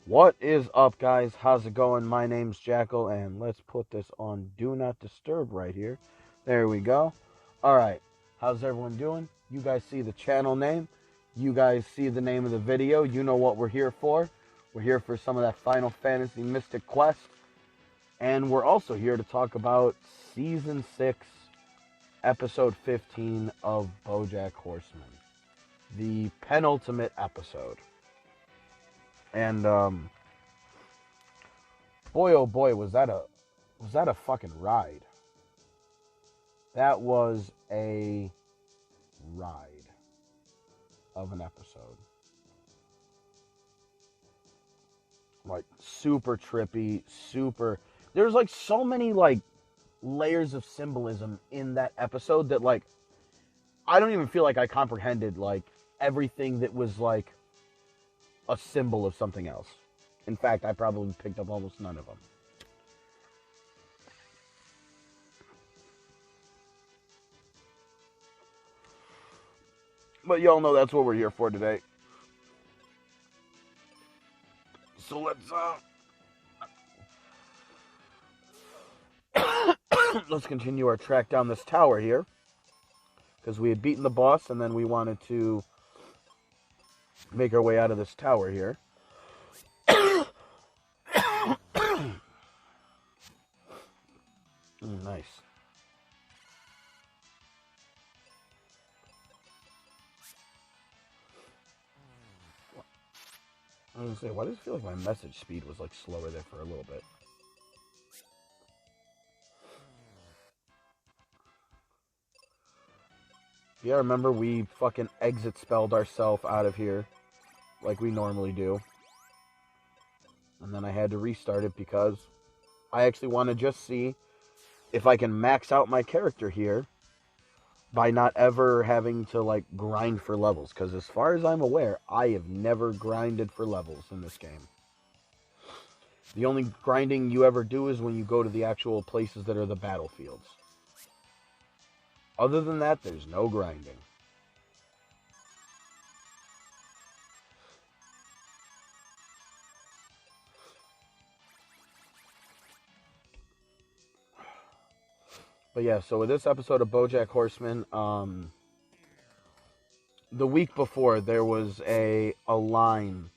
What is up, guys? How's it going? My name's Jackal, and let's put this on Do Not Disturb right here. There we go. Alright, how's everyone doing? You guys see the channel name. You guys see the name of the video. You know what we're here for. We're here for some of that Final Fantasy Mystic Quest. And we're also here to talk about Season 6, Episode 15 of Bojack Horseman. The penultimate episode. And boy oh boy, was that a fucking ride. That was a ride of an episode. Like super trippy, super there's like so many like layers of symbolism in that episode that like I don't even feel like I comprehended like everything that was like a symbol of something else. In fact, I probably picked up almost none of them. But y'all know that's what we're here for today. So let's continue our track down this tower here. Because we had beaten the boss and then we wanted to make our way out of this tower here. Nice. I was gonna say, why does it feel like my message speed was like slower there for a little bit? Yeah, remember we fucking exit spelled ourselves out of here like we normally do. And then I had to restart it because I actually want to just see if I can max out my character here by not ever having to like grind for levels. Because as far as I'm aware, I have never grinded for levels in this game. The only grinding you ever do is when you go to the actual places that are the battlefields. Other than that, there's no grinding. But yeah, so with this episode of Bojack Horseman, the week before there was a line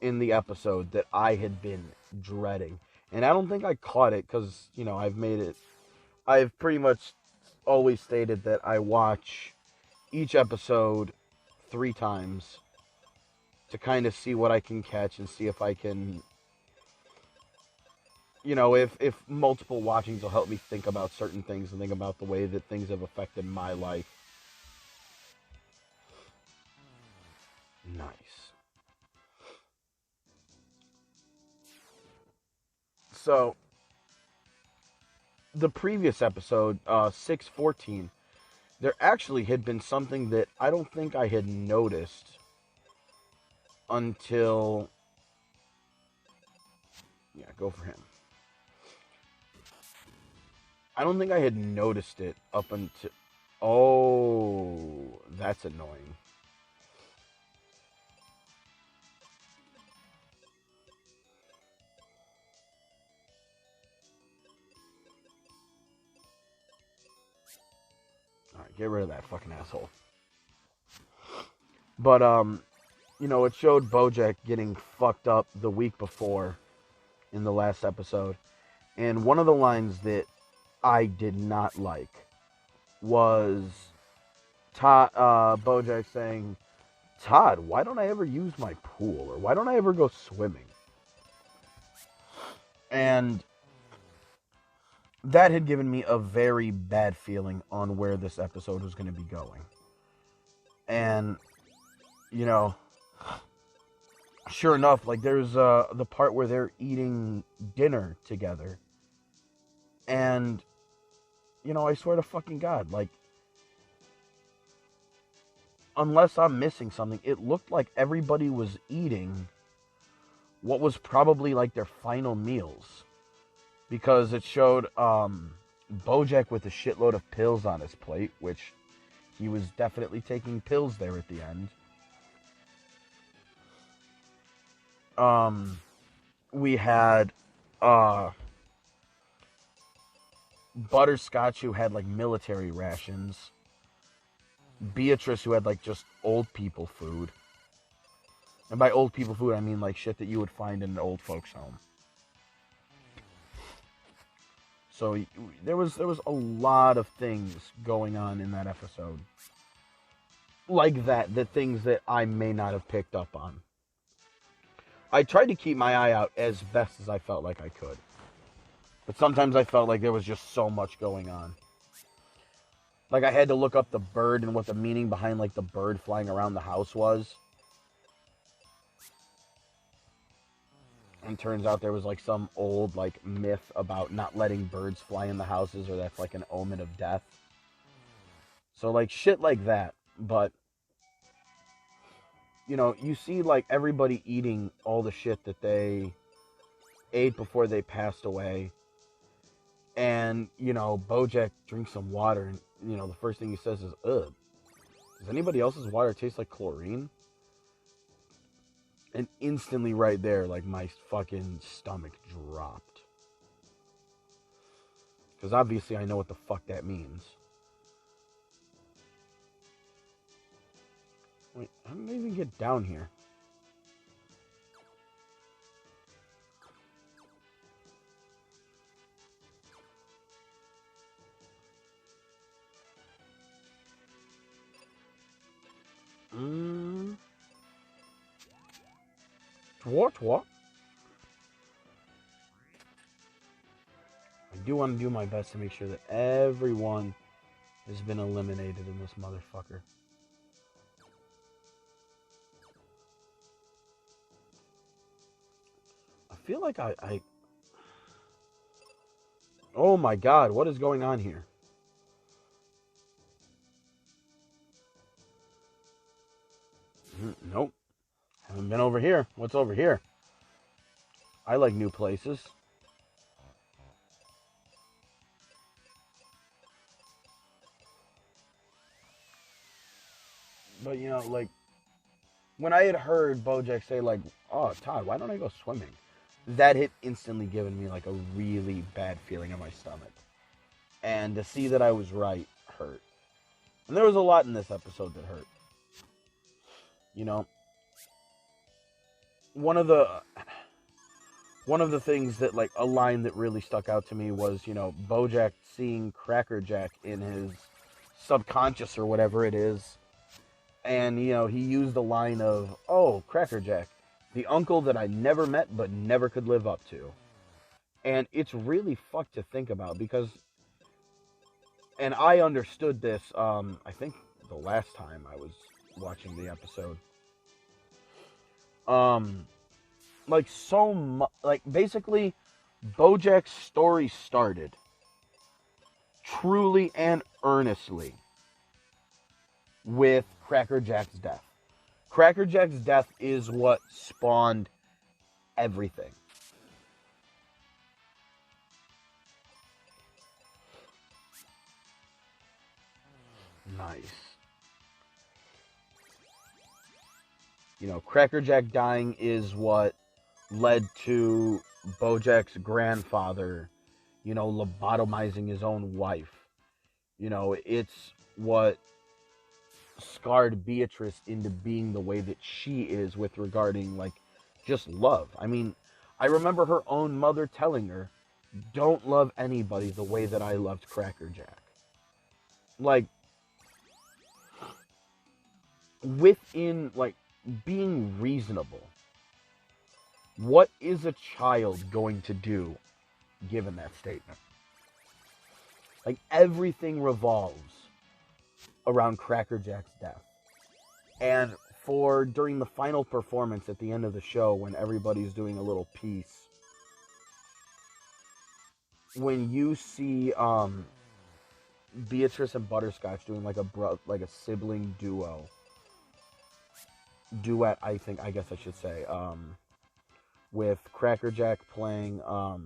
in the episode that I had been dreading. And I don't think I caught it because, you know, I've pretty much always stated that I watch each episode 3 times to kind of see what I can catch and see if I can, you know, if multiple watchings will help me think about certain things and think about the way that things have affected my life. Nice. So, the previous episode, 614, there actually had been something that I don't think I had noticed until... Yeah, go for him. I don't think I had noticed it up until... Oh, that's annoying. Alright, get rid of that fucking asshole. But, you know, it showed Bojack getting fucked up the week before in the last episode. And one of the lines that I did not like was Bojack saying, Todd, why don't I ever use my pool? Or why don't I ever go swimming? And that had given me a very bad feeling on where this episode was going to be going. And, you know, sure enough, like there's the part where they're eating dinner together. And, you know, I swear to fucking God, like, unless I'm missing something, it looked like everybody was eating what was probably like their final meals. Because it showed Bojack with a shitload of pills on his plate, which he was definitely taking pills there at the end. We had Butterscotch, who had like military rations. Beatrice, who had like just old people food. And by old people food, I mean like shit that you would find in an old folks' home. So there was a lot of things going on in that episode. Like that, the things that I may not have picked up on. I tried to keep my eye out as best as I felt like I could. But sometimes I felt like there was just so much going on. Like I had to look up the bird and what the meaning behind like the bird flying around the house was. And turns out there was like some old like myth about not letting birds fly in the houses, or that's like an omen of death. So like shit like that. But you know, you see like everybody eating all the shit that they ate before they passed away. And, you know, Bojack drinks some water, and, you know, the first thing he says is, ugh, does anybody else's water taste like chlorine? And instantly right there, like, my fucking stomach dropped. Because obviously I know what the fuck that means. Wait, how did I even get down here? What? I do want to do my best to make sure that everyone has been eliminated in this motherfucker. I feel like I... Oh my god, what is going on here? Nope. Haven't been over here. What's over here? I like new places. But, you know, like, when I had heard Bojack say, like, oh, Todd, why don't I go swimming? That had instantly given me, like, a really bad feeling in my stomach. And to see that I was right hurt. And there was a lot in this episode that hurt. You know, one of the things that, like, a line that really stuck out to me was, you know, Bojack seeing Cracker Jack in his subconscious or whatever it is. And, you know, he used the line of, oh, Cracker Jack, the uncle that I never met but never could live up to. And it's really fucked to think about because, and I understood this, I think the last time I was watching the episode. Like so much, like basically Bojack's story started truly and earnestly with Cracker Jack's death. Cracker Jack's death is what spawned everything. Nice. You know, Cracker Jack dying is what led to Bojack's grandfather, you know, lobotomizing his own wife. You know, it's what scarred Beatrice into being the way that she is with regarding, like, just love. I mean, I remember her own mother telling her, don't love anybody the way that I loved Cracker Jack. Like, within, like, being reasonable, what is a child going to do given that statement? Like, everything revolves around Cracker Jack's death. And for during the final performance at the end of the show, when everybody's doing a little piece, when you see Beatrice and Butterscotch doing like a sibling duet, I guess I should say, with Cracker Jack playing, I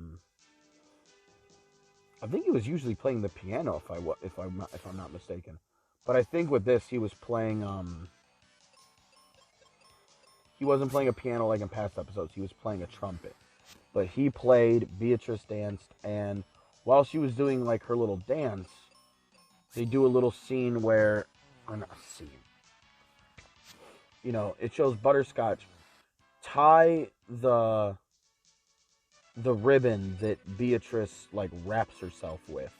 think he was usually playing the piano if I'm not mistaken, but I think with this he was playing he wasn't playing a piano like in past episodes. He was playing a trumpet. But he played, Beatrice danced, and while she was doing like her little dance, they do a little scene where, or not a scene, you know, it shows Butterscotch tie the ribbon that Beatrice like wraps herself with.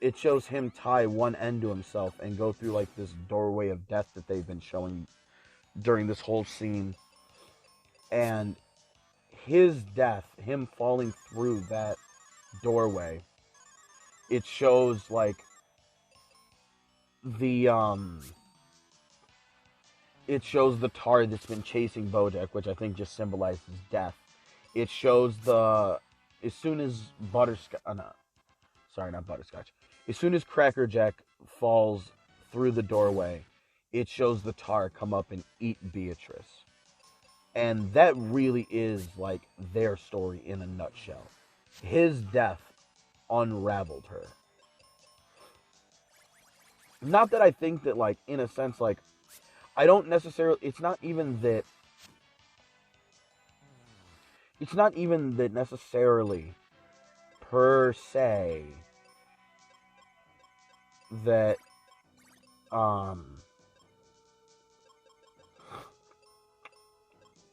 It shows him tie one end to himself and go through like this doorway of death that they've been showing during this whole scene. And his death, him falling through that doorway, it shows like the it shows the tar that's been chasing Bojack, which I think just symbolizes death. It shows as soon as Butterscotch, not Butterscotch. As soon as Crackerjack falls through the doorway, it shows the tar come up and eat Beatrice. And that really is like their story in a nutshell. His death unraveled her. Not that I think that, like, in a sense, like, I don't necessarily, it's not even that necessarily per se that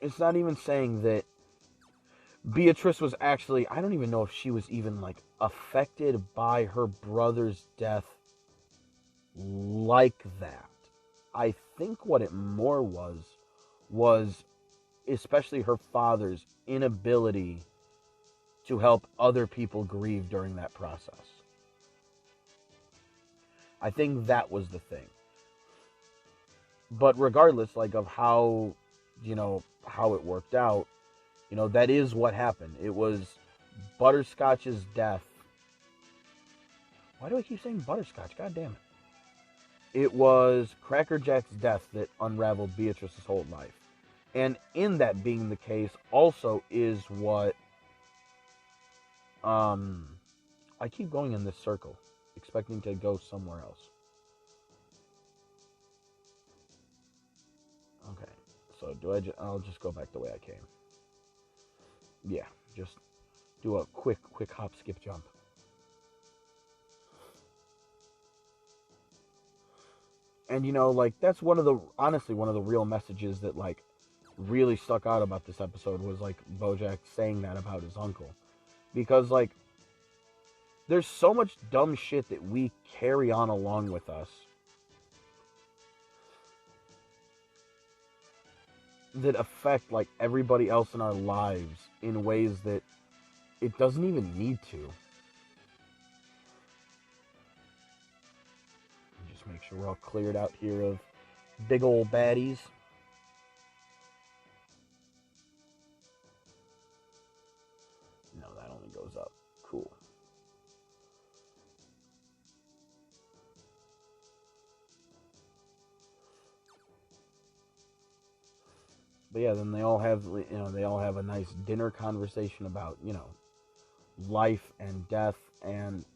it's not even saying that Beatrice was actually, I don't even know if she was even like affected by her brother's death like that. I think what it more was especially her father's inability to help other people grieve during that process. I think that was the thing. But regardless, like, of how, how it worked out, that is what happened. It was Butterscotch's death. Why do I keep saying Butterscotch? God damn it. It was Crackerjack's death that unraveled Beatrice's whole life. And in that being the case, also is what... I keep going in this circle, expecting to go somewhere else. Okay, so I'll just go back the way I came. Yeah, just do a quick hop, skip, jump. And like, that's honestly one of the real messages that like really stuck out about this episode was like Bojack saying that about his uncle. Because like, there's so much dumb shit that we carry on along with us that affect like everybody else in our lives in ways that it doesn't even need to. Just make sure we're all cleared out here of big old baddies. No, that only goes up. Cool. But yeah, then they all have a nice dinner conversation about, life and death, and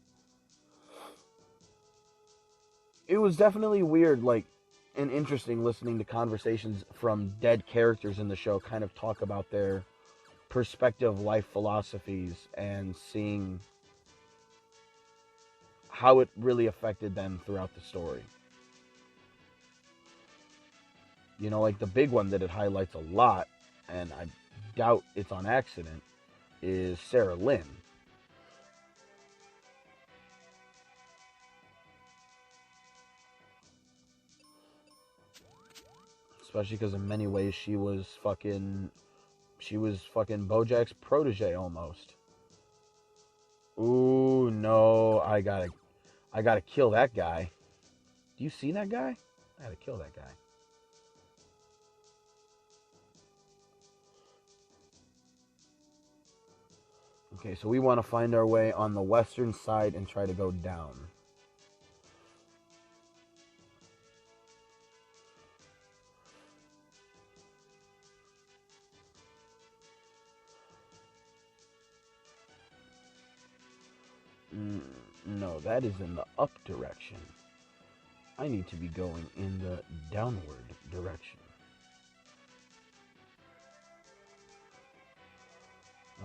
it was definitely weird, like, and interesting listening to conversations from dead characters in the show kind of talk about their perspective life philosophies and seeing how it really affected them throughout the story. Like the big one that it highlights a lot, and I doubt it's on accident, is Sarah Lynn. Especially because in many ways she was fucking Bojack's protege almost. Ooh, no, I gotta kill that guy. Do you see that guy? I gotta kill that guy. Okay, so we want to find our way on the western side and try to go down. No, that is in the up direction. I need to be going in the downward direction.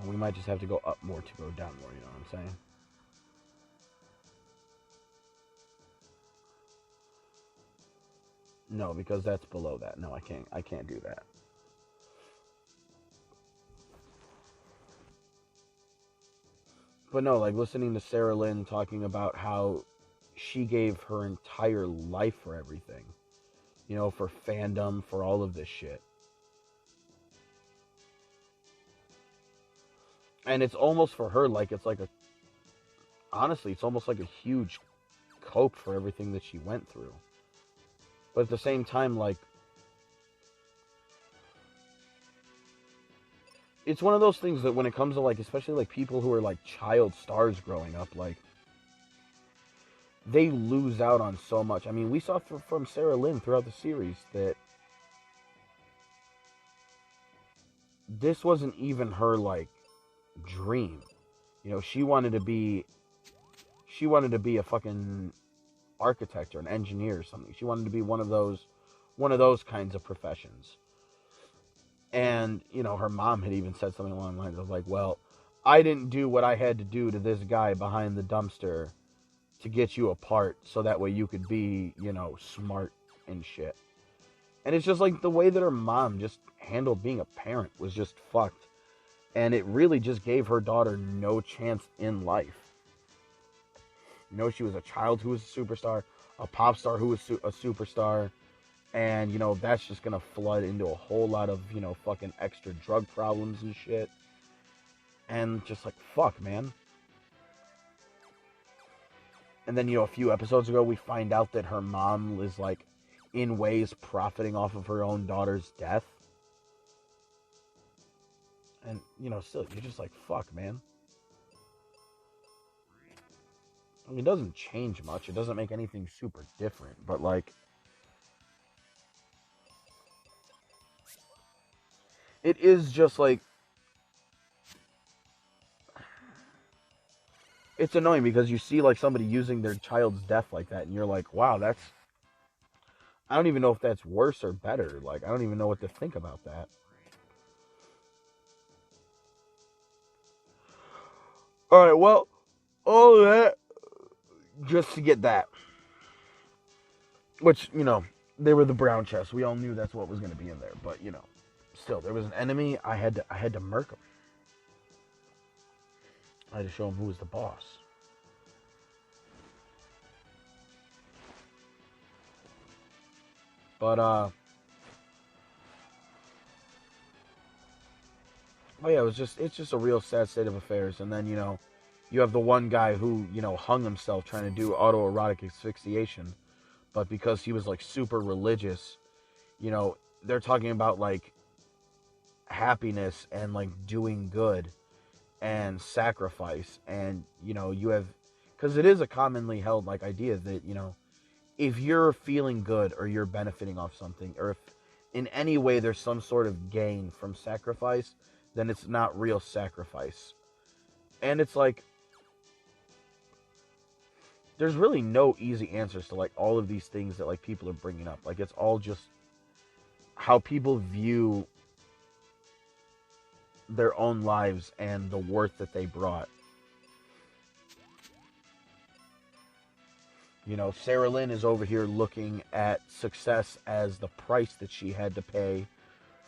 We might just have to go up more to go down more, you know what I'm saying? No, because that's below that. No, I can't do that. But no, like listening to Sarah Lynn talking about how she gave her entire life for everything. You know, for fandom, for all of this shit. And it's almost for her like it's like a honestly, it's almost like a huge cope for everything that she went through. But at the same time, like, it's one of those things that when it comes to, like, especially, like, people who are, like, child stars growing up, like, they lose out on so much. I mean, we saw from Sarah Lynn throughout the series that this wasn't even her, like, dream. You know, she wanted to be a fucking architect or an engineer or something. She wanted to be one of those kinds of professions. And, you know, her mom had even said something along the lines of like, well, I didn't do what I had to do to this guy behind the dumpster to get you a part so that way you could be, you know, smart and shit. And it's just like the way that her mom just handled being a parent was just fucked. And it really just gave her daughter no chance in life. You know, she was a child who was a superstar, a pop star who was a superstar. And, you know, that's just going to flood into a whole lot of, you know, fucking extra drug problems and shit. And just like, fuck, man. And then, you know, a few episodes ago, we find out that her mom is, like, in ways profiting off of her own daughter's death. And, you know, still, you're just like, fuck, man. I mean, it doesn't change much. It doesn't make anything super different. But, like, it is just, like, it's annoying because you see, like, somebody using their child's death like that, and you're like, wow, that's... I don't even know if that's worse or better. Like, I don't even know what to think about that. Alright, well, all of that just to get that. Which, you know, they were the brown chests. We all knew that's what was going to be in there. But, you know, still, there was an enemy. I had to murk him. I had to show him who was the boss. But, oh yeah, it's just a real sad state of affairs. And then, you know, you have the one guy who, you know, hung himself trying to do autoerotic asphyxiation. But because he was, like, super religious, you know, they're talking about, like, happiness and, like, doing good and sacrifice. And, you know, you have... Because it is a commonly held, like, idea that, you know, if you're feeling good or you're benefiting off something, or if in any way there's some sort of gain from sacrifice, then it's not real sacrifice. And it's like, there's really no easy answers to, like, all of these things that, like, people are bringing up. Like, it's all just how people view their own lives and the worth that they brought. You know, Sarah Lynn is over here looking at success as the price that she had to pay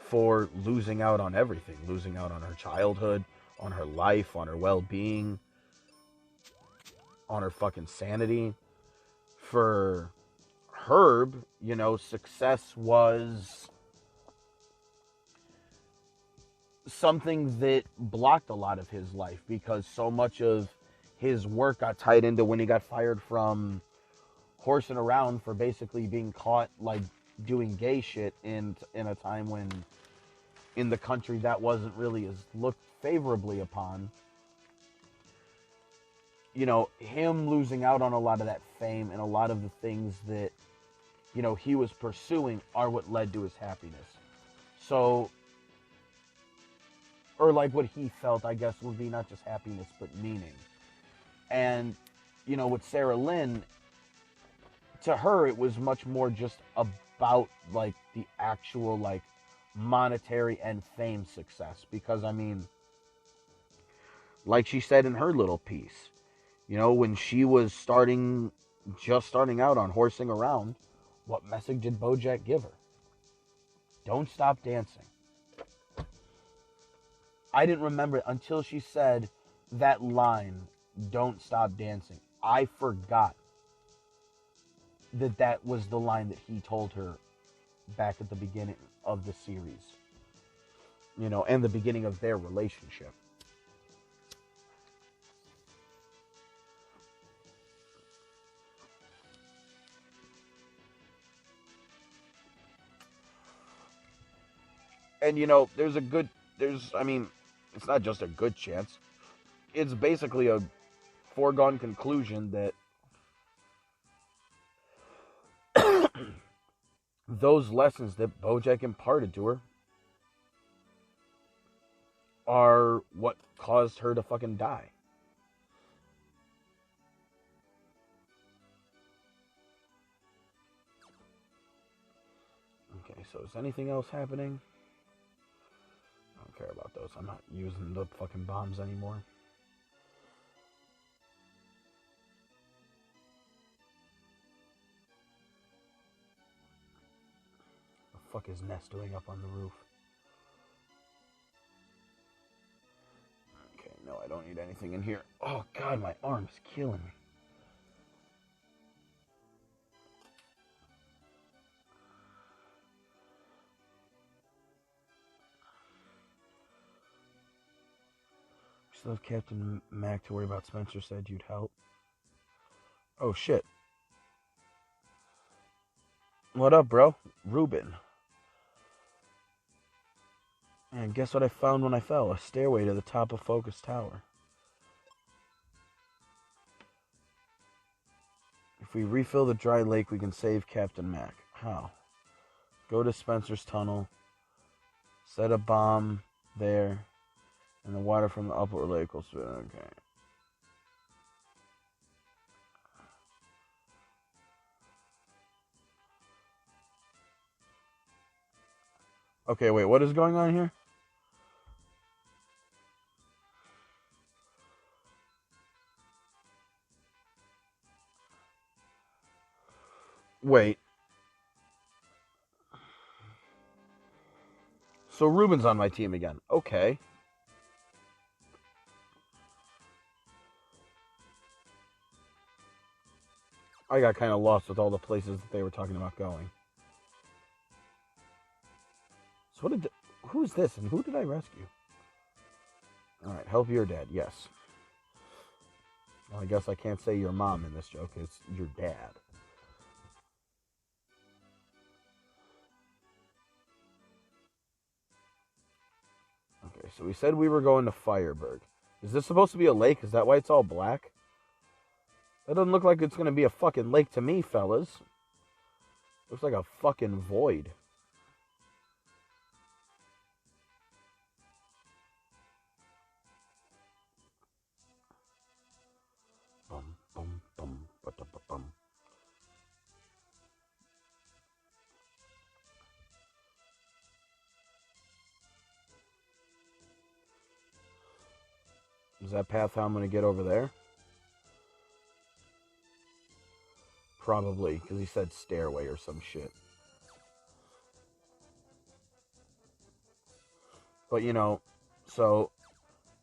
for losing out on everything. Losing out on her childhood, on her life, on her well-being, on her fucking sanity. For Herb, you know, success was something that blocked a lot of his life because so much of his work got tied into when he got fired from horsing around for basically being caught, like, doing gay shit in a time when in the country that wasn't really as looked favorably upon. You know, him losing out on a lot of that fame and a lot of the things that, you know, he was pursuing are what led to his happiness. So, or like what he felt, I guess, would be not just happiness, but meaning. And, you know, with Sarah Lynn, to her, it was much more just about, like, the actual, like, monetary and fame success. Because, I mean, Like she said in her little piece, when she was just starting out on horsing around, what message did Bojack give her? Don't stop dancing. I didn't remember it until she said that line, don't stop dancing. I forgot that was the line that he told her back at the beginning of the series, and the beginning of their relationship. And, it's not just a good chance. It's basically a foregone conclusion that those lessons that Bojack imparted to her are what caused her to fucking die. Okay, so is anything else happening? I don't care about those. I'm not using the fucking bombs anymore. What the fuck is Ness doing up on the roof? Okay, no, I don't need anything in here. Oh god, my arm's killing me. Still have Captain Mac to worry about. Spencer said you'd help. Oh shit. What up, bro? Ruben. And guess what I found when I fell? A stairway to the top of Focus Tower. If we refill the dry lake, we can save Captain Mac. How? Go to Spencer's tunnel. Set a bomb there. And the water from the upper lake will spit. Okay. Okay, wait, what is going on here? Wait. So Ruben's on my team again. Okay. I got kind of lost with all the places that they were talking about going. So who's this and who did I rescue? Alright, help your dad, yes. Well, I guess I can't say your mom in this joke, it's your dad. Okay, so we said we were going to Fireburg. Is this supposed to be a lake? Is that why it's all black? That doesn't look like it's going to be a fucking lake to me, fellas. Looks like a fucking void. Bum, bum, bum, ba-da-ba-bum. Is that path how I'm going to get over there? Probably, because he said stairway or some shit. But, so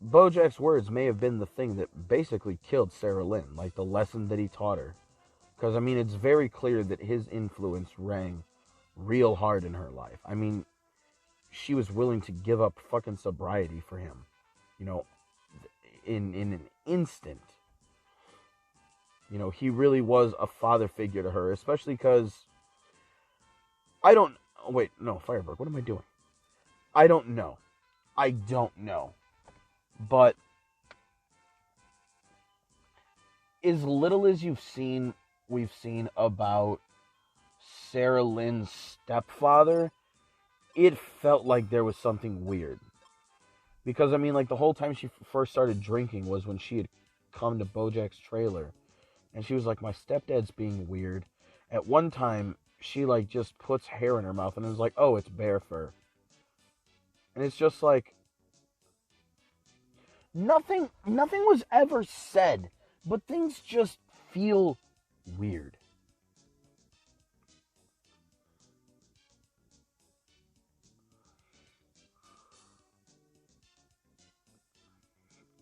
Bojack's words may have been the thing that basically killed Sarah Lynn, like the lesson that he taught her. Because, it's very clear that his influence rang real hard in her life. She was willing to give up fucking sobriety for him. In an instant. He really was a father figure to her, especially because Fireburg, what am I doing? I don't know. But as little as we've seen about Sarah Lynn's stepfather, it felt like there was something weird. Because, the whole time she first started drinking was when she had come to Bojack's trailer. And she was like, my stepdad's being weird. At one time, she, just puts hair in her mouth and is like, oh, it's bear fur. And it's just like, Nothing was ever said, but things just feel weird.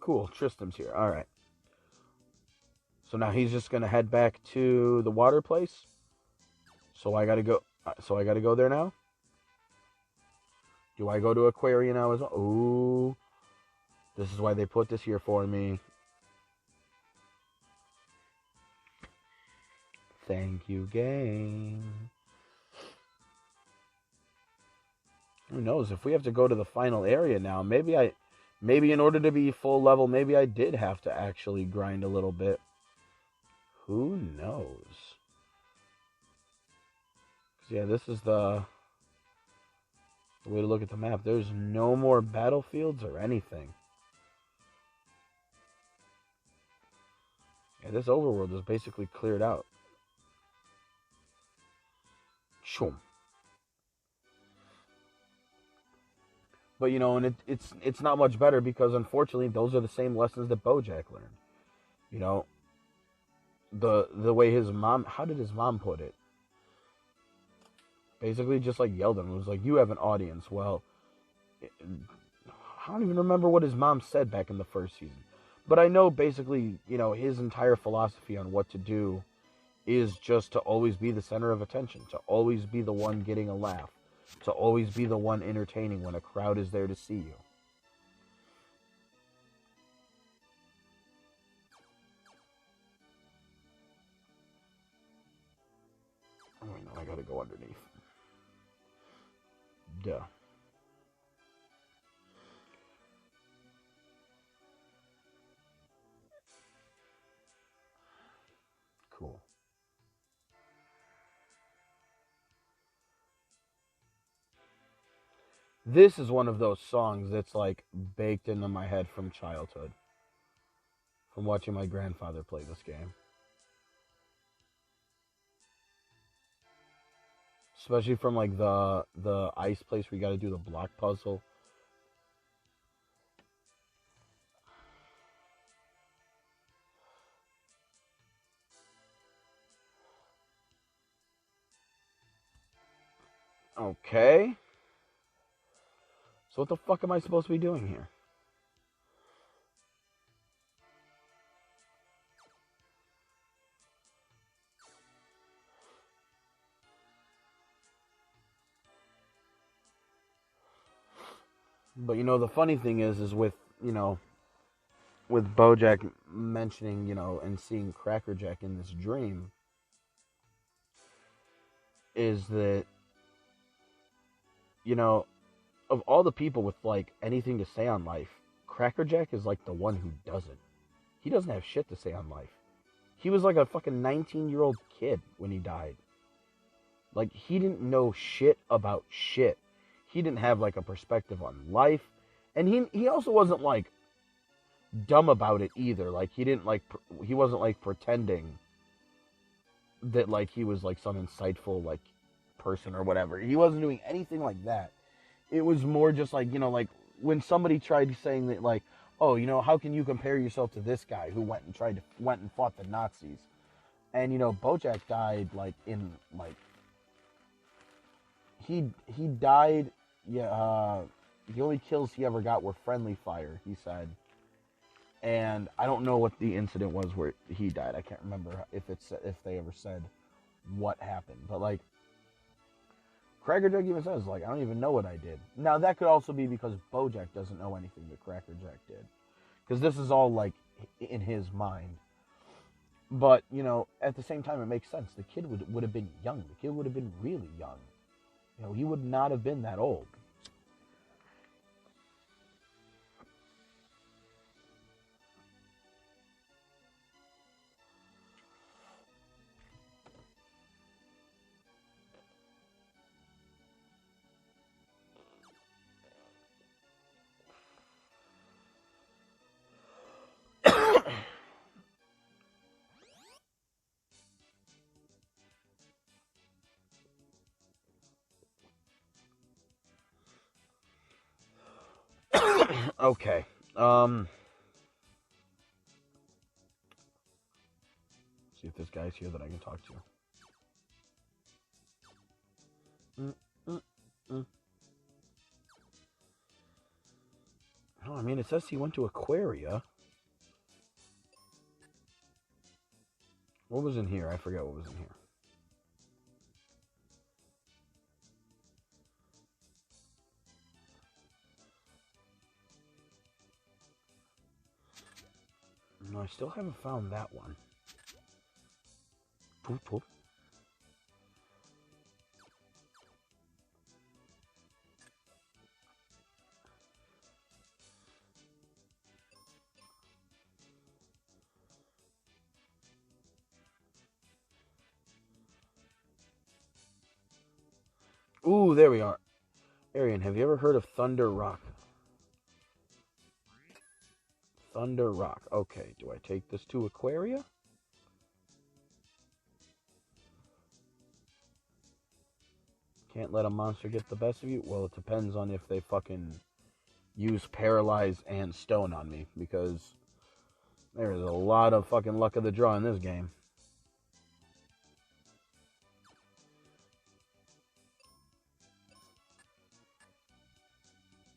Cool, Tristram's here. All right. So now he's just gonna head back to the water place. So I gotta go. So I gotta go there now. Do I go to Aquaria now as well? Ooh, this is why they put this here for me. Thank you, game. Who knows? If we have to go to the final area now, maybe in order to be full level, maybe I did have to actually grind a little bit. Who knows? Yeah, this is the way to look at the map. There's no more battlefields or anything. Yeah, this overworld is basically cleared out. Shoom. But you know, and it's not much better because unfortunately those are the same lessons that Bojack learned. You know, the way his mom, how did his mom put it? Basically just like yelled at him. It was like, you have an audience. Well, I don't even remember what his mom said back in the first season. But I know basically, you know, his entire philosophy on what to do is just to always be the center of attention, to always be the one getting a laugh, to always be the one entertaining when a crowd is there to see you. Oh, no, I gotta go underneath. Duh. Cool. This is one of those songs that's like baked into my head from childhood, from watching my grandfather play this game. Especially from like the ice place where you got to do the block puzzle. Okay. So what the fuck am I supposed to be doing here? But you know, the funny thing is with, you know, with Bojack mentioning, you know, and seeing Crackerjack in this dream, is that, you know, of all the people with like anything to say on life, Crackerjack is like the one who doesn't. He doesn't have shit to say on life. He was like a fucking 19-year-old kid when he died. Like, he didn't know shit about shit. He didn't have like a perspective on life. And he also wasn't like dumb about it either. Like, he didn't like, he wasn't like pretending that like he was like some insightful like person or whatever. He wasn't doing anything like that. It was more just like, you know, like when somebody tried saying that like, oh, you know, how can you compare yourself to this guy who went and fought the Nazis? And you know, Bojack died like in like he died. Yeah, the only kills he ever got were friendly fire, he said. And I don't know what the incident was where he died. I can't remember if they ever said what happened. But like, Crackerjack even says like, I don't even know what I did. Now that could also be because Bojack doesn't know anything that Crackerjack did, because this is all like in his mind. But you know, at the same time, it makes sense. The kid would have been young. The kid would have been really young. You know, he would not have been that old. Okay. See if this guy's here that I can talk to. Mm, mm, mm. Oh, I mean, it says he went to Aquaria. What was in here? I forget what was in here. No, I still haven't found that one. Poop, poop. Ooh, there we are. Arian, have you ever heard of Thunder Rock? Thunder Rock. Okay, do I take this to Aquaria? Can't let a monster get the best of you? Well, it depends on if they fucking use Paralyze and Stone on me, because there's a lot of fucking luck of the draw in this game.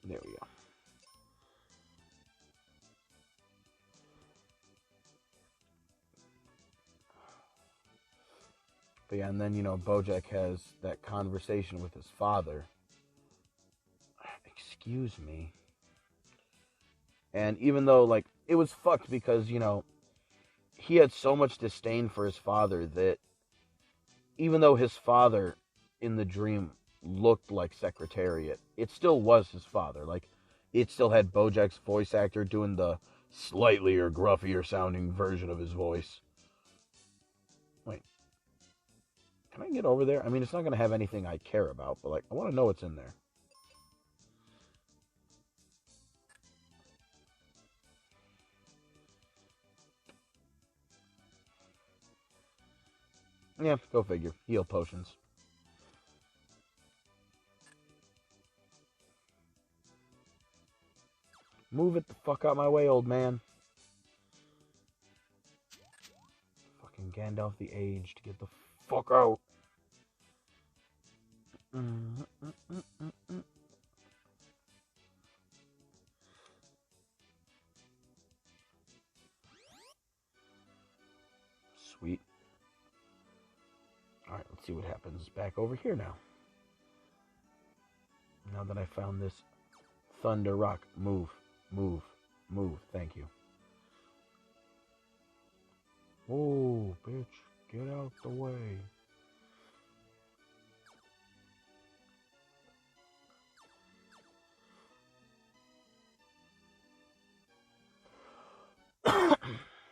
There we go. But yeah, and then, you know, Bojack has that conversation with his father. Excuse me. And even though, like, it was fucked because, you know, he had so much disdain for his father that even though his father in the dream looked like Secretariat, it still was his father. Like, it still had Bojack's voice actor doing the slightly or gruffier sounding version of his voice. Wait. Can I get over there? I mean, it's not going to have anything I care about, but, like, I want to know what's in there. Yeah, go figure. Heal potions. Move it the fuck out my way, old man. Fucking Gandalf the Aged. Get the fuck out. Sweet. Alright, let's see what happens back over here now. Now that I found this Thunder Rock. Move. Move. Move. Thank you. Oh, bitch. Get out the way.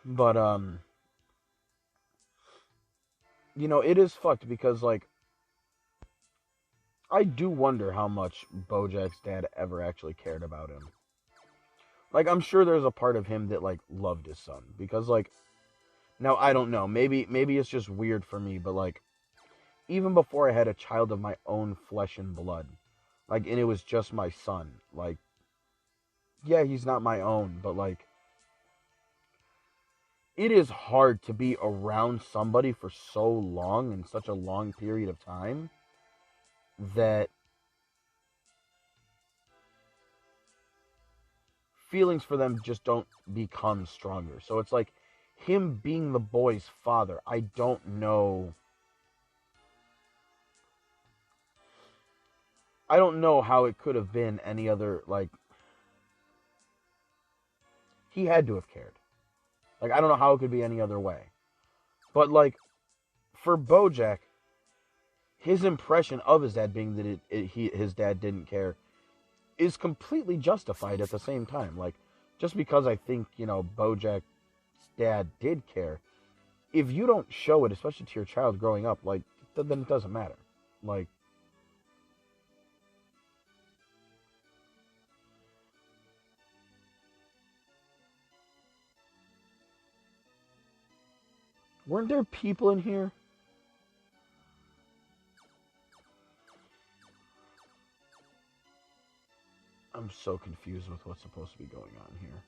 But, you know, it is fucked because, like, I do wonder how much Bojack's dad ever actually cared about him. Like, I'm sure there's a part of him that, like, loved his son. Because, like, now, I don't know. Maybe it's just weird for me, but, like, even before I had a child of my own flesh and blood, like, and it was just my son, like, yeah, he's not my own, but, like, it is hard to be around somebody for so long, in such a long period of time, that feelings for them just don't become stronger. So it's like, him being the boy's father, I don't know. I don't know how it could have been any other, like, he had to have cared. Like, I don't know how it could be any other way. But, like, for Bojack, his impression of his dad being that his dad didn't care is completely justified at the same time. Like, just because I think, you know, Bojack's dad did care, if you don't show it, especially to your child growing up, like, then it doesn't matter. Like, weren't there people in here? I'm so confused with what's supposed to be going on here.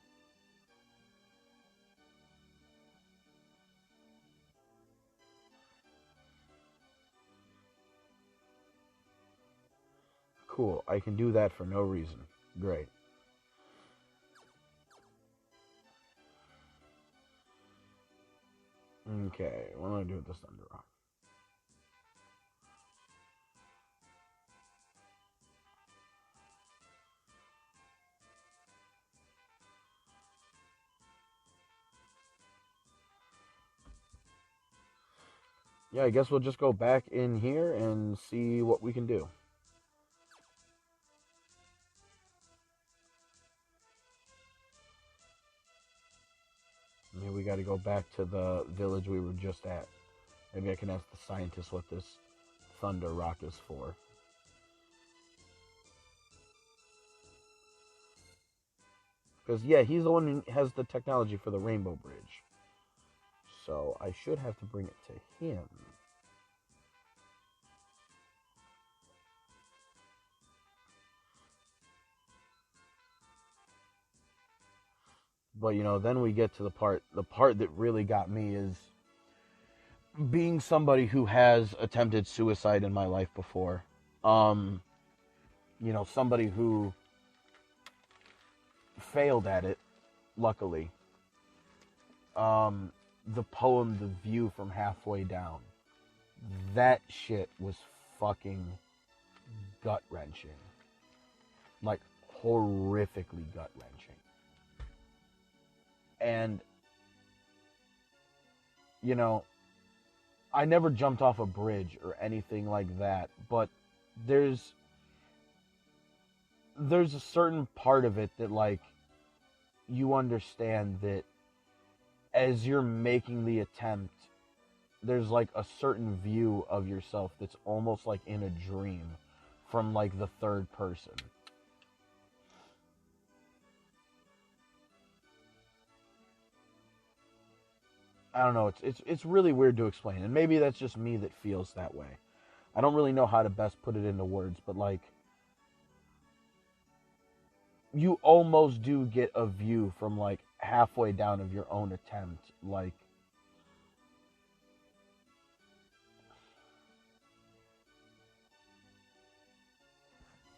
Cool. I can do that for no reason. Great. Okay, what do I do with this Thunder Rock? Yeah, I guess we'll just go back in here and see what we can do. Maybe we got to go back to the village we were just at. Maybe I can ask the scientist what this Thunder Rock is for. Because, yeah, he's the one who has the technology for the Rainbow Bridge. So I should have to bring it to him. But, you know, then we get to the part that really got me is being somebody who has attempted suicide in my life before. You know, somebody who failed at it, luckily. The poem The View from Halfway Down. That shit was fucking gut-wrenching. Like, horrifically gut-wrenching. And, you know, I never jumped off a bridge or anything like that, but there's a certain part of it that, like, you understand that as you're making the attempt, there's, like, a certain view of yourself that's almost like in a dream from, like, the third person. I don't know, it's really weird to explain, and maybe that's just me that feels that way. I don't really know how to best put it into words, but, like, you almost do get a view from, like, halfway down of your own attempt. Like,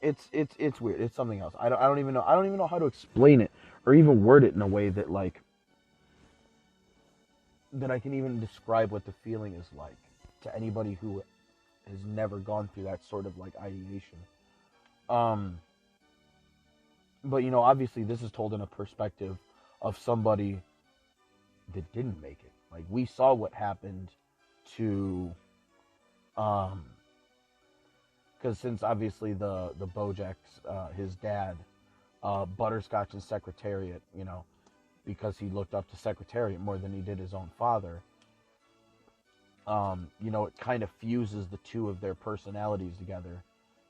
it's weird. It's something else. I don't even know how to explain it or even word it in a way that, like, that I can even describe what the feeling is like to anybody who has never gone through that sort of, like, ideation. Um, but, you know, obviously this is told in a perspective of somebody that didn't make it. Like, we saw what happened to, because since obviously the Bojack's his dad, Butterscotch's Secretariat, you know, because he looked up to Secretariat more than he did his own father. You know, it kind of fuses the two of their personalities together,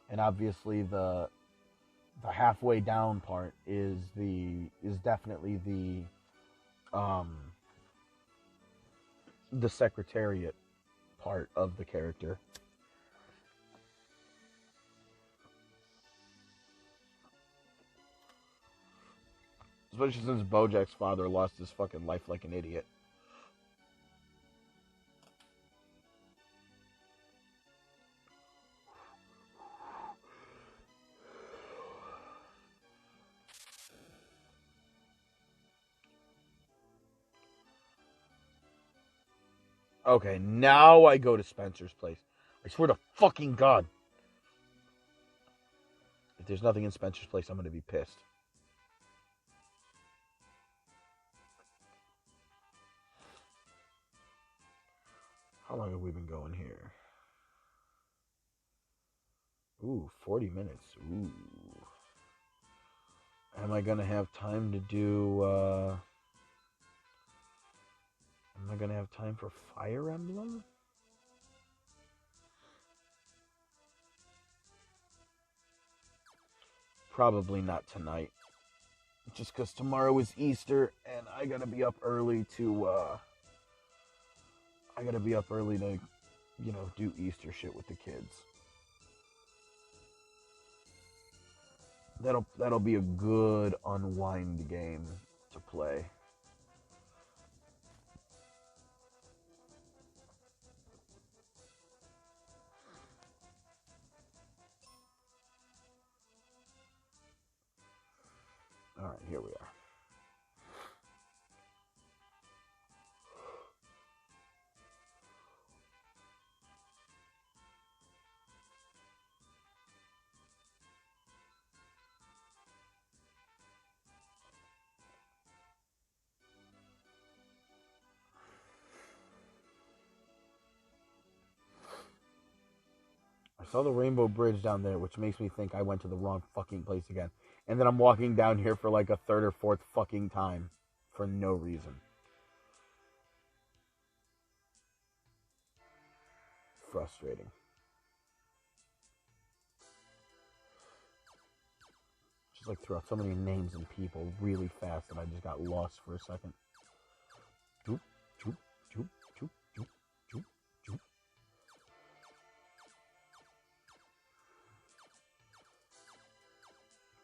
and obviously the halfway down part is definitely the Secretariat part of the character. Especially since Bojack's father lost his fucking life like an idiot. Okay, now I go to Spencer's place. I swear to fucking God. If there's nothing in Spencer's place, I'm gonna be pissed. How long have we been going here? Ooh, 40 minutes. Ooh. Am I gonna have time to do, am I gonna have time for Fire Emblem? Probably not tonight. Just because tomorrow is Easter, and I gotta be up early to, you know, do Easter shit with the kids. That'll be a good unwind game to play. Alright, here we are. I saw the Rainbow Bridge down there, which makes me think I went to the wrong fucking place again. And then I'm walking down here for like a third or fourth fucking time for no reason. Frustrating. Just like threw out so many names and people really fast that I just got lost for a second. Joop, joop, joop, joop, joop, joop, joop.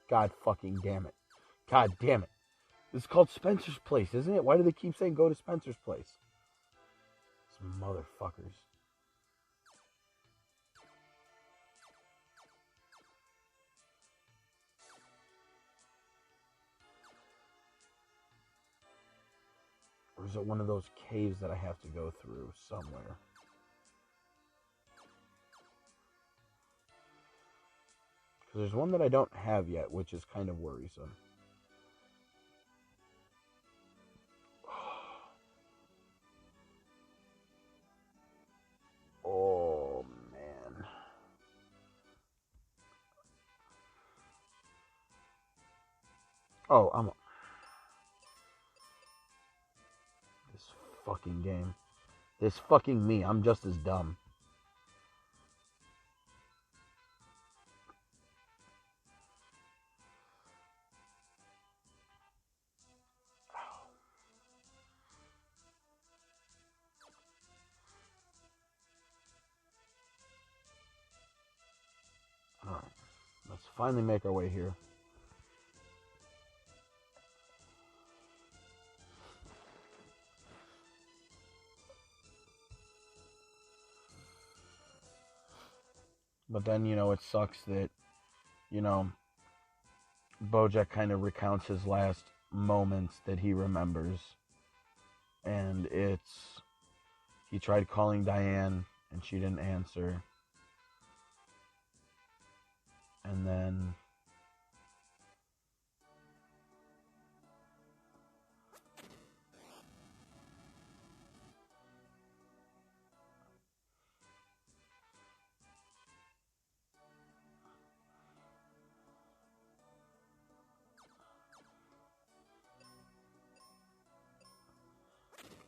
God fucking damn it. God damn it. This is called Spencer's Place, isn't it? Why do they keep saying go to Spencer's Place? These motherfuckers. Or is it one of those caves that I have to go through somewhere? Because there's one that I don't have yet, which is kind of worrisome. Oh, man. Oh, I'm... This fucking game. This fucking me. I'm just as dumb. Alright. Let's finally make our way here. But then, you know, it sucks that, you know, Bojack kind of recounts his last moments that he remembers. And it's... He tried calling Diane, and she didn't answer. And then...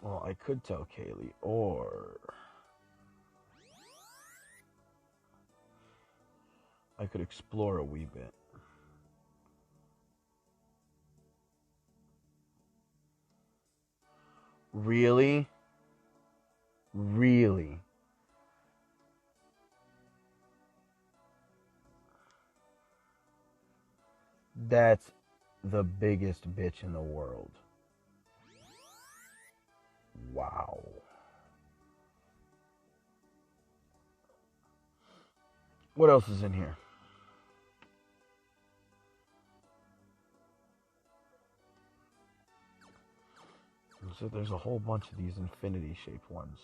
Well, I could tell Kaylee, or... I could explore a wee bit. Really? Really? That's the biggest bitch in the world. Wow. What else is in here? So there's a whole bunch of these infinity-shaped ones.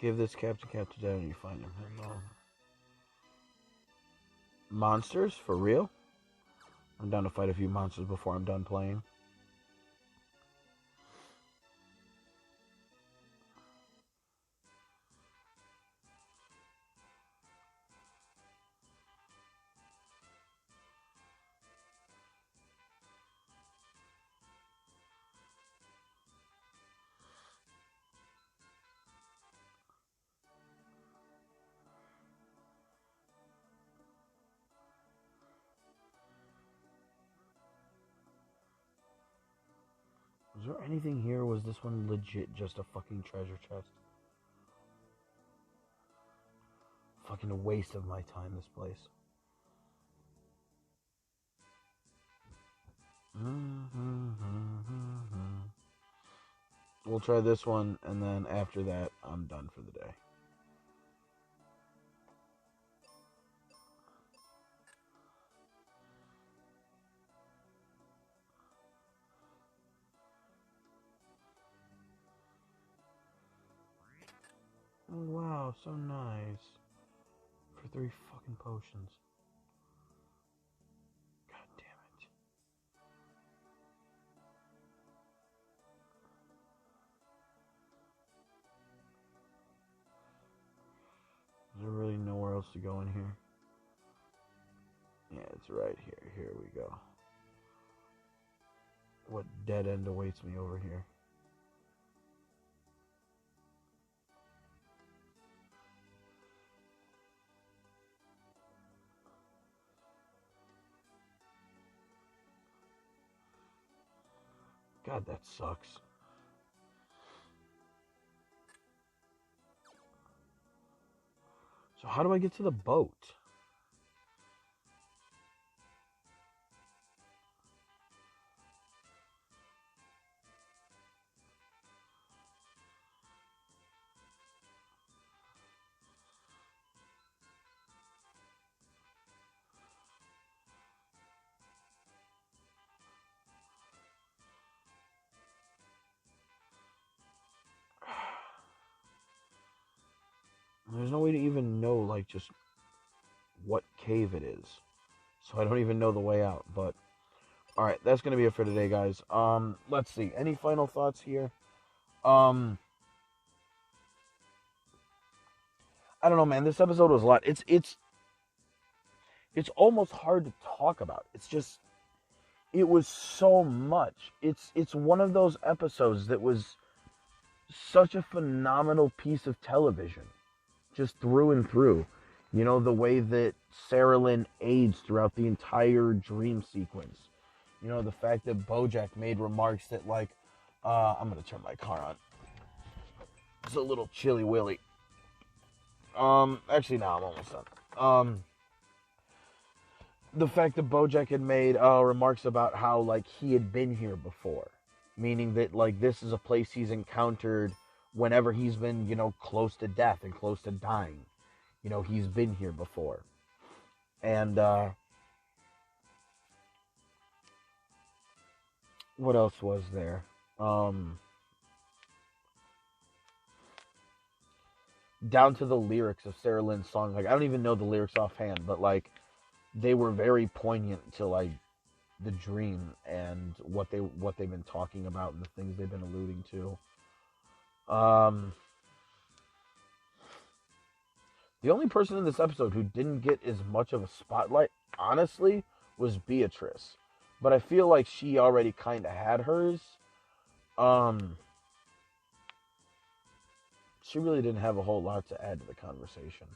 Give this cap to Captain Dad and you find him. Monsters? For real? I'm down to fight a few monsters before I'm done playing. there anything here, or was this one legit just a fucking treasure chest? Fucking a waste of my time, this place. We'll try this one, and then after that, I'm done for the day. Oh wow, so nice. For 3 fucking potions. God damn it. Is there really nowhere else to go in here? Yeah, it's right here. Here we go. What dead end awaits me over here? God, that sucks. So how do I get to the boat? There's no way to even know, like, just what cave it is. So I don't even know the way out, but... Alright, that's going to be it for today, guys. Let's see. Any final thoughts here? I don't know, man. This episode was a lot. It's almost hard to talk about. It's just... It was so much. It's one of those episodes that was such a phenomenal piece of television. Just through and through. You know, the way that Sarah Lynn aged throughout the entire dream sequence. You know, the fact that Bojack made remarks that, like, I'm going to turn my car on. It's a little chilly willy. Actually, no, I'm almost done. The fact that Bojack had made remarks about how, like, he had been here before. Meaning that, like, this is a place he's encountered whenever he's been, you know, close to death and close to dying. You know, he's been here before. And, what else was there? Down to the lyrics of Sarah Lynn's song. Like, I don't even know the lyrics offhand, but, like, they were very poignant to, like, the dream and what they've been talking about and the things they've been alluding to. The only person in this episode who didn't get as much of a spotlight, honestly, was Beatrice. But I feel like she already kind of had hers. She really didn't have a whole lot to add to the conversation.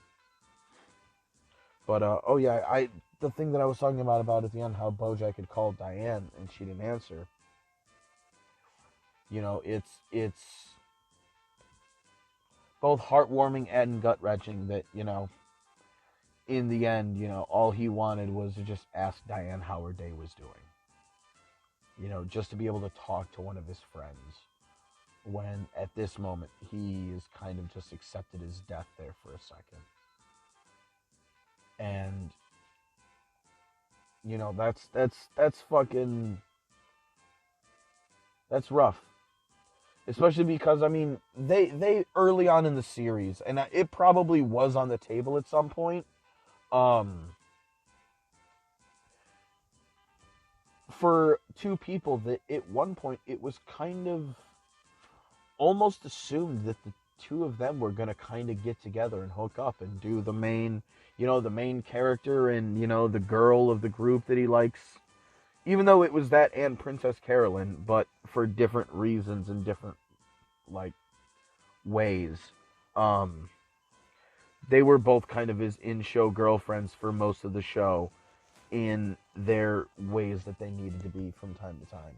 But, oh yeah, the thing that I was talking about at the end, how Bojack had called Diane and she didn't answer. You know, it's both heartwarming and gut-wrenching that, you know, in the end, you know, all he wanted was to just ask Diane how her day was doing. You know, just to be able to talk to one of his friends. When, at this moment, he is kind of just accepted his death there for a second. And, you know, that's fucking... That's rough. Especially because, I mean, they early on in the series, and it probably was on the table at some point, for two people that at one point it was kind of almost assumed that the two of them were going to kind of get together and hook up and do the main, you know, the main character and, you know, the girl of the group that he likes. Even though it was that and Princess Carolyn, but for different reasons and different, like, ways. They were both kind of his in-show girlfriends for most of the show in their ways that they needed to be from time to time.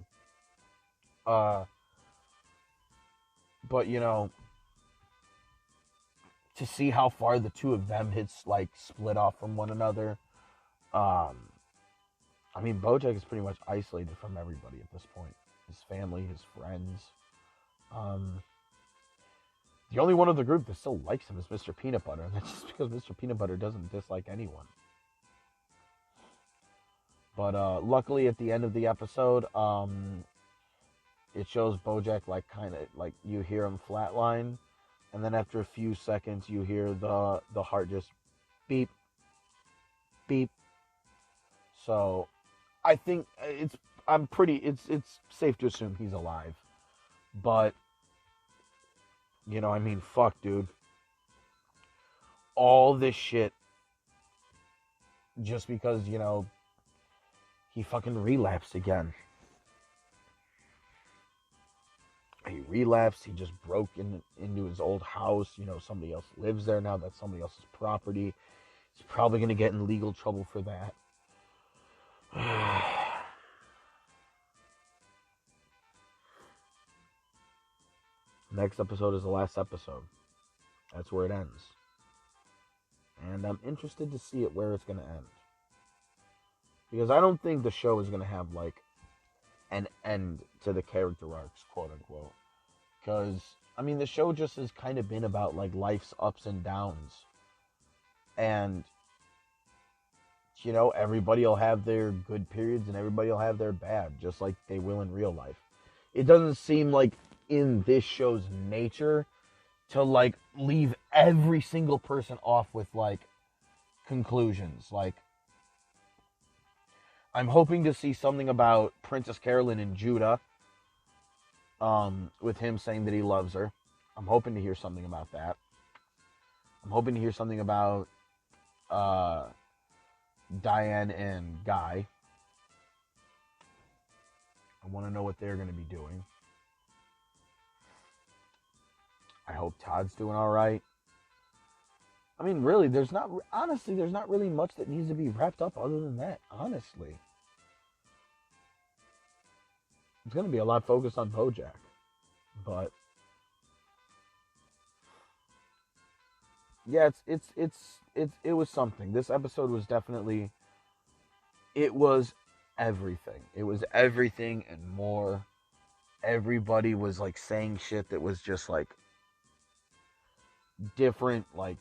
But, to see how far the two of them had, like, split off from one another. I mean, Bojack is pretty much isolated from everybody at this point. His family, his friends. The only one of the group that still likes him is Mr. Peanut Butter, and that's just because Mr. Peanut Butter doesn't dislike anyone. But luckily, at the end of the episode, it shows Bojack, like, kind of, like, you hear him flatline, and then after a few seconds, you hear the heart just beep, beep. So, I think it's safe to assume he's alive. But, I mean, fuck, dude. All this shit just because, he fucking relapsed again. He relapsed. He just broke into his old house. Somebody else lives there now. That's somebody else's property. He's probably going to get in legal trouble for that. Next episode is the last episode. That's where it ends. And I'm interested to see it where it's going to end. Because I don't think the show is going to have, like, an end to the character arcs, quote unquote. Because, I mean, the show just has kind of been about, like, life's ups and downs. And, everybody will have their good periods and everybody will have their bad, just like they will in real life. It doesn't seem like in this show's nature to, like, leave every single person off with, like, conclusions. Like, I'm hoping to see something about Princess Carolyn and Judah, with him saying that he loves her. I'm hoping to hear something about that. I'm hoping to hear something about Diane and Guy. I want to know what they're going to be doing. I hope Todd's doing all right. I mean, really, there's not really much that needs to be wrapped up other than that, honestly. It's going to be a lot focused on Bojack. But yeah, it was something. This episode was definitely, it was everything. It was everything and more. Everybody was, like, saying shit that was just, like, different, like,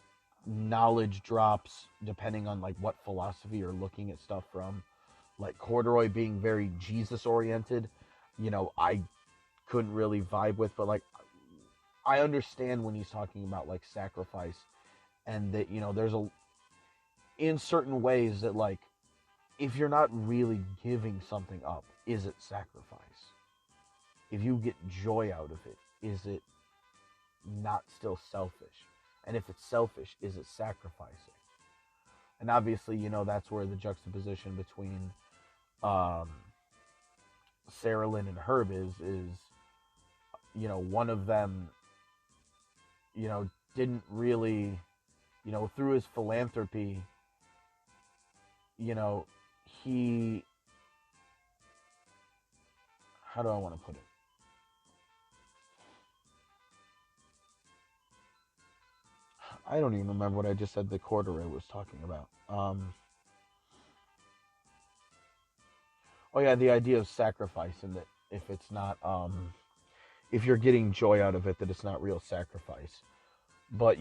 knowledge drops depending on, like, what philosophy you're looking at stuff from. Like, Corduroy being very Jesus oriented, I couldn't really vibe with, but, like, I understand when he's talking about, like, sacrifice, and that, there's in certain ways that, like, if you're not really giving something up, is it sacrifice? If you get joy out of it, is it not still selfish? And if it's selfish, is it sacrificing? And obviously, that's where the juxtaposition between Sarah Lynn and Herb is, one of them, didn't really, through his philanthropy, he, how do I want to put it? I don't even remember what I just said that Corduroy was talking about. Oh yeah, the idea of sacrifice, and that if it's not, if you're getting joy out of it, that it's not real sacrifice. But,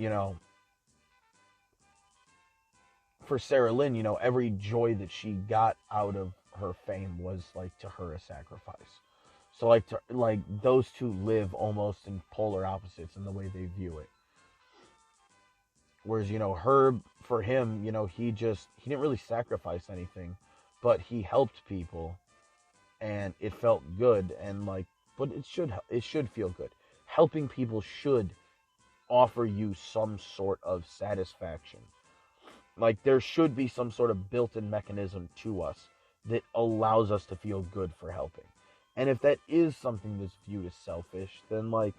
for Sarah Lynn, every joy that she got out of her fame was, like, to her a sacrifice. So, like, those two live almost in polar opposites in the way they view it. Whereas, Herb, for him, he didn't really sacrifice anything, but he helped people, and it felt good, and, like, but it should feel good. Helping people should offer you some sort of satisfaction. Like, there should be some sort of built-in mechanism to us that allows us to feel good for helping. And if that is something that's viewed as selfish, then, like,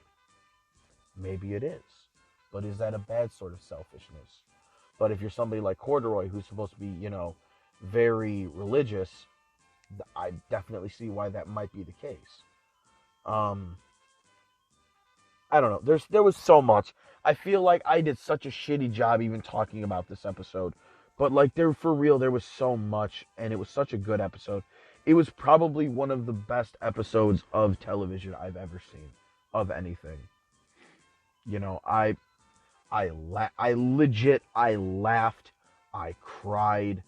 maybe it is. But is that a bad sort of selfishness? But if you're somebody like Corduroy, who's supposed to be, very religious, I definitely see why that might be the case. I don't know. There was so much. I feel like I did such a shitty job even talking about this episode. But like for real, there was so much, and it was such a good episode. It was probably one of the best episodes of television I've ever seen, of anything. You know, I laughed, I cried.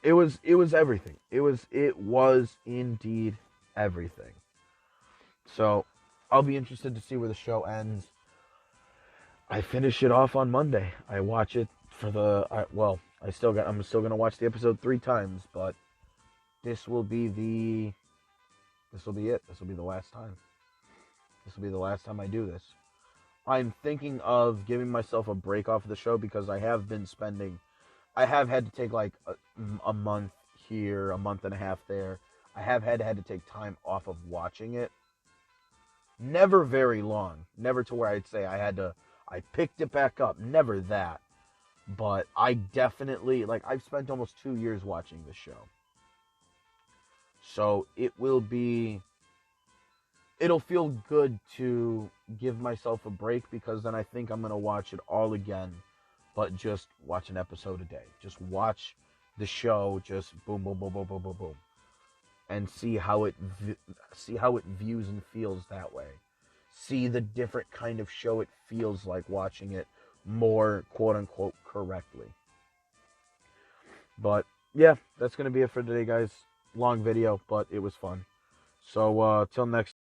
It was everything. It was indeed everything. So, I'll be interested to see where the show ends. I finish it off on Monday. I watch it for I'm still going to watch the episode 3 times, but this will be it. This will be the last time. This will be the last time I do this. I'm thinking of giving myself a break off of the show because I have had to take like a month here, a month and a half there. I have had to take time off of watching it. Never very long. Never to where I'd say I picked it back up. Never that. But I definitely, I've spent almost 2 years watching this show. So it'll feel good to give myself a break, because then I think I'm going to watch it all again, but just watch an episode a day. Just watch the show, just boom, boom, boom, boom, boom, boom, boom. And see how it views and feels that way. See the different kind of show it feels like watching it more quote-unquote correctly. But yeah, that's going to be it for today, guys. Long video, but it was fun. So till next